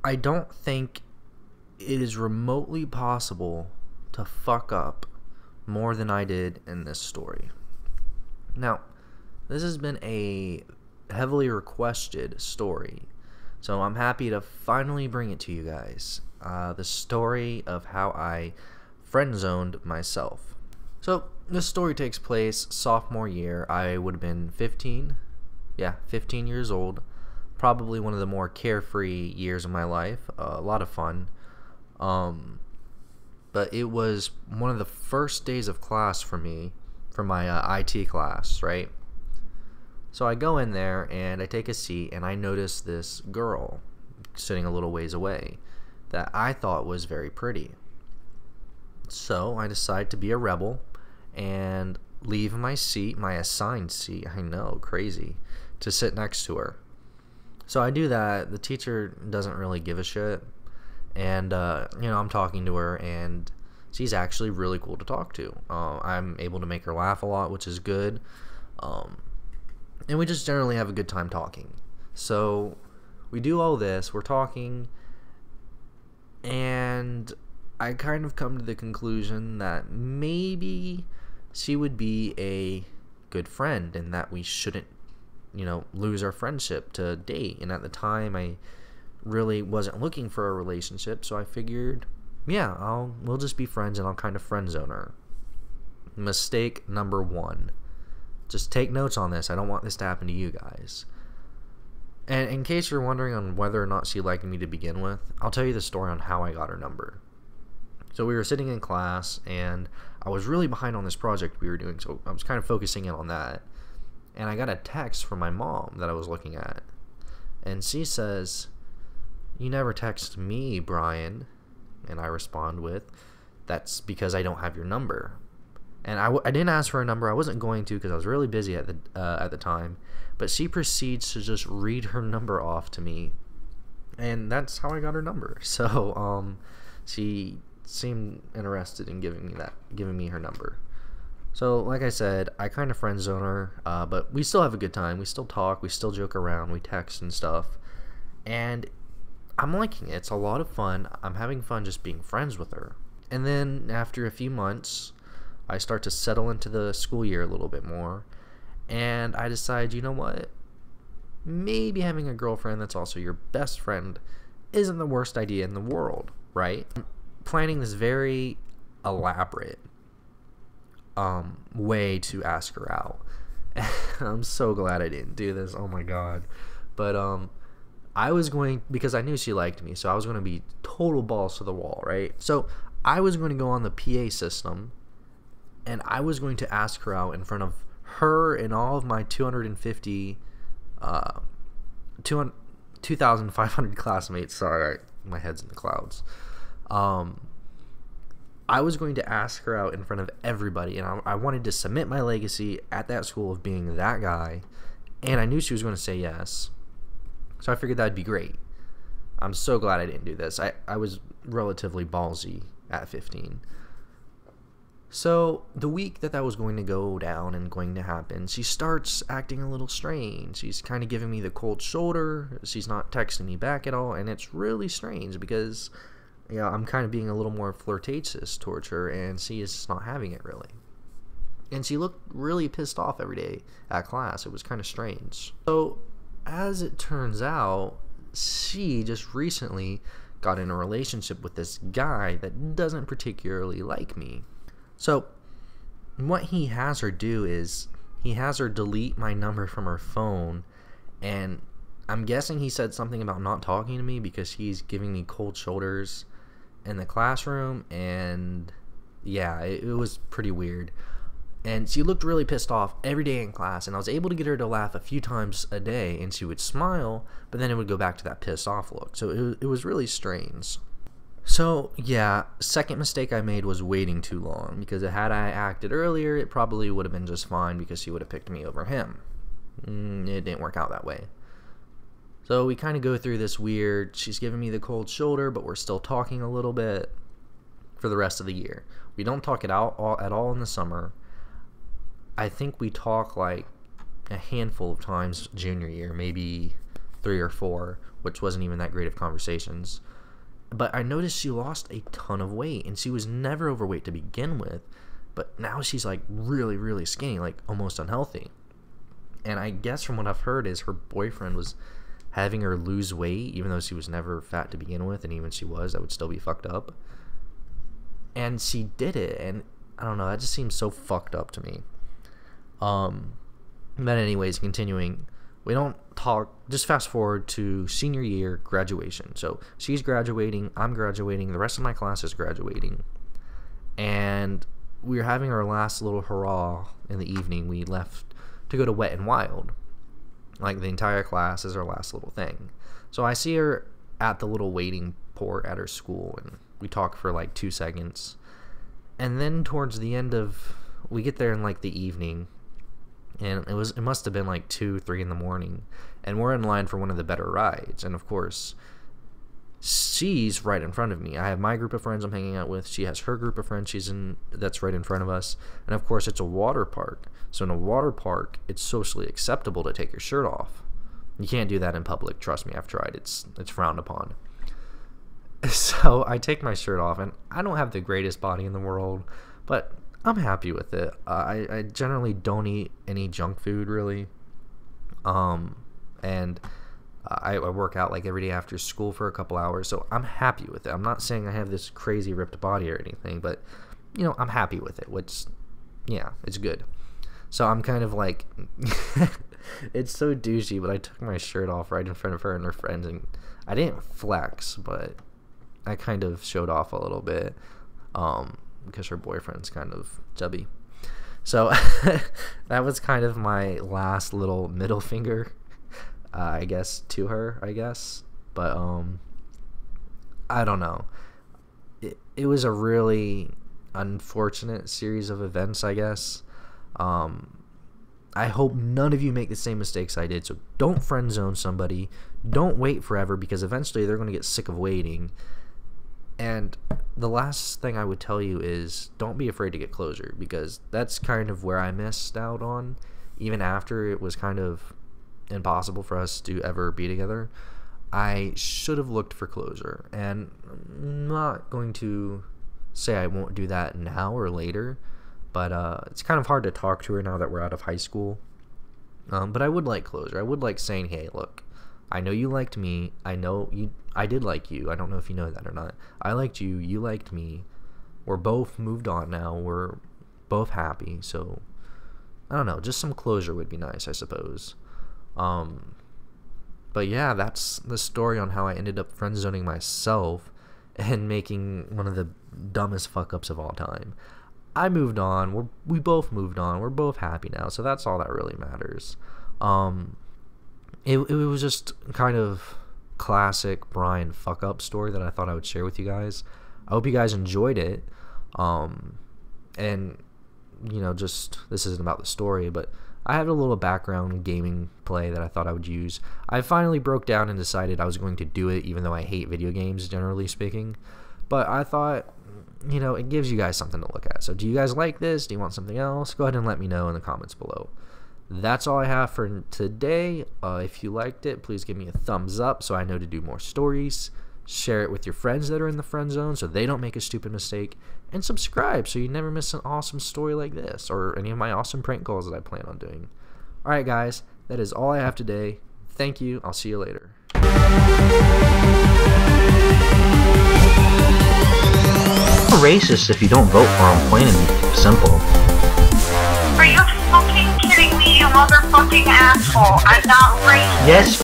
I don't think it is remotely possible to fuck up more than I did in this story. Now, this has been a heavily requested story, so I'm happy to finally bring it to you guys. The story of how I friend-zoned myself. So, this story takes place sophomore year. I would have been 15. Yeah, 15 years old. Probably one of the more carefree years of my life. A lot of fun. But it was one of the first days of class for me, for my IT class, right? So I go in there and I take a seat and I notice this girl sitting a little ways away that I thought was very pretty. So I decide to be a rebel and leave my seat, my assigned seat, I know, crazy, to sit next to her. So I do that. The teacher doesn't really give a shit. And, I'm talking to her, and she's actually really cool to talk to. I'm able to make her laugh a lot, which is good. And we just generally have a good time talking. So we do all this. We're talking, and I kind of come to the conclusion that maybe she would be a good friend and that we shouldn't, lose our friendship to date. And at the time, I really wasn't looking for a relationship, so I figured, yeah, we'll just be friends and I'll kind of friend zone her. Mistake number 1. Just take notes on this. I don't want this to happen to you guys. And in case you're wondering on whether or not she liked me to begin with, I'll tell you the story on how I got her number. So we were sitting in class, and I was really behind on this project we were doing, so I was kind of focusing in on that. And I got a text from my mom that I was looking at. And she says, "You never text me, Brian." And I respond with, "That's because I don't have your number." And I didn't ask for a number. I wasn't going to because I was really busy at the time. But she proceeds to just read her number off to me. And that's how I got her number. So she seemed interested in giving me her number. So like I said, I kind of friend zone her, but we still have a good time. We still talk, we still joke around, we text and stuff. And I'm liking it. It's a lot of fun. I'm having fun just being friends with her. And then after a few months, I start to settle into the school year a little bit more. And I decide, you know what? Maybe having a girlfriend that's also your best friend isn't the worst idea in the world, right? I'm planning this very elaborate way to ask her out. I'm so glad I didn't do this. Oh my god. But I was going, because I knew she liked me, so I was going to be total balls to the wall, right? So I was going to go on the PA system, and I was going to ask her out in front of her and all of my 2,500 classmates. Sorry, my head's in the clouds. I was going to ask her out in front of everybody, and I wanted to cement my legacy at that school of being that guy, and I knew she was going to say yes. So I figured that'd be great. I'm so glad I didn't do this. I was relatively ballsy at 15. So the week that was going to go down and going to happen, she starts acting a little strange. She's kind of giving me the cold shoulder. She's not texting me back at all, and it's really strange because I'm kind of being a little more flirtatious towards her, and she is just not having it really. And she looked really pissed off every day at class. It was kind of strange. So as it turns out, she just recently got in a relationship with this guy that doesn't particularly like me. So what he has her do is he has her delete my number from her phone, and I'm guessing he said something about not talking to me because he's giving me cold shoulders in the classroom, and yeah, it was pretty weird. And she looked really pissed off every day in class, and I was able to get her to laugh a few times a day, and she would smile, but then it would go back to that pissed off look. So it was really strange. So yeah, second mistake I made was waiting too long, because had I acted earlier, it probably would have been just fine because she would have picked me over him. It didn't work out that way. So we kind of go through this weird, she's giving me the cold shoulder, but we're still talking a little bit for the rest of the year. We don't talk it out at all in the summer. I think we talk like a handful of times junior year, maybe 3 or 4. which wasn't even that great of conversations. But I noticed she lost a ton of weight, and she was never overweight to begin with. But now she's like really, really skinny, like almost unhealthy. And I guess from what I've heard is her boyfriend was having her lose weight, even though she was never fat to begin with, and even if she was, that would still be fucked up. And she did it, and I don't know, that just seems so fucked up to me. But anyways, continuing, we don't talk, just fast forward to senior year graduation. So she's graduating, I'm graduating, the rest of my class is graduating, and we were having our last little hurrah in the evening. We left to go to Wet and Wild. Like, the entire class is our last little thing. So I see her at the little waiting port at her school, and we talk for like 2 seconds. And then towards the end of, we get there in like the evening, and it must have been like 2-3 in the morning, and we're in line for one of the better rides. And of course, she's right in front of me. I have my group of friends I'm hanging out with. She has her group of friends that's right in front of us. And of course, it's a water park. So in a water park, it's socially acceptable to take your shirt off. You can't do that in public. Trust me, I've tried. It's frowned upon. So I take my shirt off, and I don't have the greatest body in the world, but I'm happy with it. I generally don't eat any junk food, really. And I work out like every day after school for a couple hours, so I'm happy with it. I'm not saying I have this crazy ripped body or anything, but, you know, I'm happy with it, which, yeah, it's good. So I'm kind of like, it's so douchey, but I took my shirt off right in front of her and her friends, and I didn't flex, but I kind of showed off a little bit, because her boyfriend's kind of chubby. So that was kind of my last little middle finger, I guess, to her, I guess. But I don't know. It was a really unfortunate series of events, I guess. I hope none of you make the same mistakes I did. So don't friend zone somebody. Don't wait forever, because eventually they're going to get sick of waiting. And the last thing I would tell you is don't be afraid to get closure, because that's kind of where I missed out on, even after it was kind of impossible for us to ever be together. I should have looked for closure, and I'm not going to say I won't do that now or later, but it's kind of hard to talk to her now that we're out of high school. But I would like closure. I would like saying, hey, look, I know you liked me. I did like you. I don't know if you know that or not. I liked you. You liked me. We're both moved on now. We're both happy. So, I don't know. Just some closure would be nice, I suppose. But yeah, that's the story on how I ended up friend zoning myself and making one of the dumbest fuck ups of all time. I moved on. We both moved on. We're both happy now. So that's all that really matters. It was just kind of classic Brian fuck up story that I thought I would share with you guys. I hope you guys enjoyed it. And you know, just, this isn't about the story, but I have a little background gaming play that I thought I would use. I finally broke down and decided I was going to do it, even though I hate video games, generally speaking. But I thought, you know, it gives you guys something to look at. So do you guys like this? Do you want something else? Go ahead and let me know in the comments below. That's all I have for today. If you liked it, please give me a thumbs up so I know to do more stories. Share it with your friends that are in the friend zone so they don't make a stupid mistake. And subscribe so you never miss an awesome story like this or any of my awesome prank calls that I plan on doing. Alright guys, that is all I have today. Thank you. I'll see you later. Racist if you don't vote for him, plain and simple. Are you fucking kidding me, you motherfucking asshole? I'm not racist. Yes.